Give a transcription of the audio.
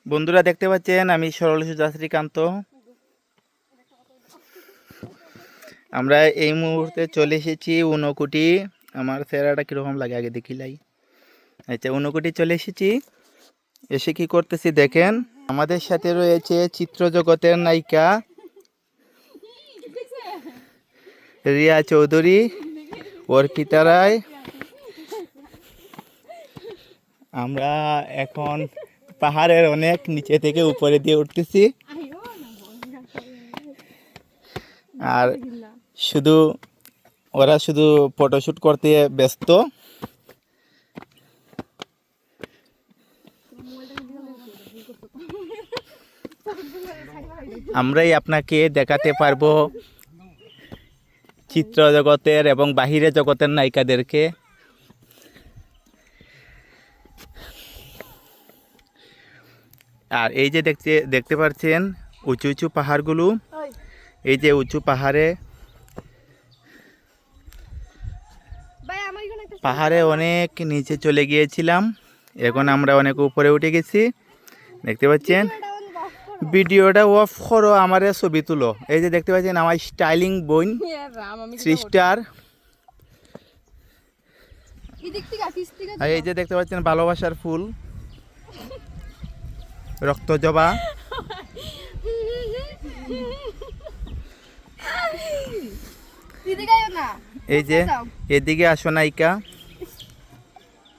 বন্ধুরা দেখতে পাচ্ছেন আমি সরল সুজা শ্রীকান্ত। আমরা এই মুহূর্তে চলে এসেছি ঊনকোটি। আমার চেহারাটা কিরকম লাগে আগে দেখিলাই। আচ্ছা, ঊনকোটি চলে এসেছি। এসে কি করতেছি দেখেন, আমাদের সাথে রয়েছে চিত্র জগতের নায়িকা রিয়া চৌধুরী, অর্পিতা রায়। আমরা এখন পাহাড়ের অনেক নিচে থেকে উপরে দিয়ে উঠতেছি, আর ওরা শুধু ফটোশুট করতে ব্যস্ত। আমরাই আপনাকে দেখাতে পারবো চিত্র জগতের এবং বাহিরে জগতের নায়িকাদেরকে। আর এই যে দেখতে পাচ্ছেন উঁচু উঁচু পাহাড়গুলো, এই যে উঁচু পাহাড়ে অনেক নিচে চলে গিয়েছিলাম, এখন আমরা অনেক উপরে উঠে গেছি। দেখতে পাচ্ছেন, ভিডিওটা অফ করো, আমার ছবি তুলো। এই যে দেখতে পাচ্ছেন আমার স্টাইলিং বোন সিস্টার। আর এই যে দেখতে পাচ্ছেন ভালোবাসার ফুল রক্তজবা। এই যে এদিকে আসো নায়িকা।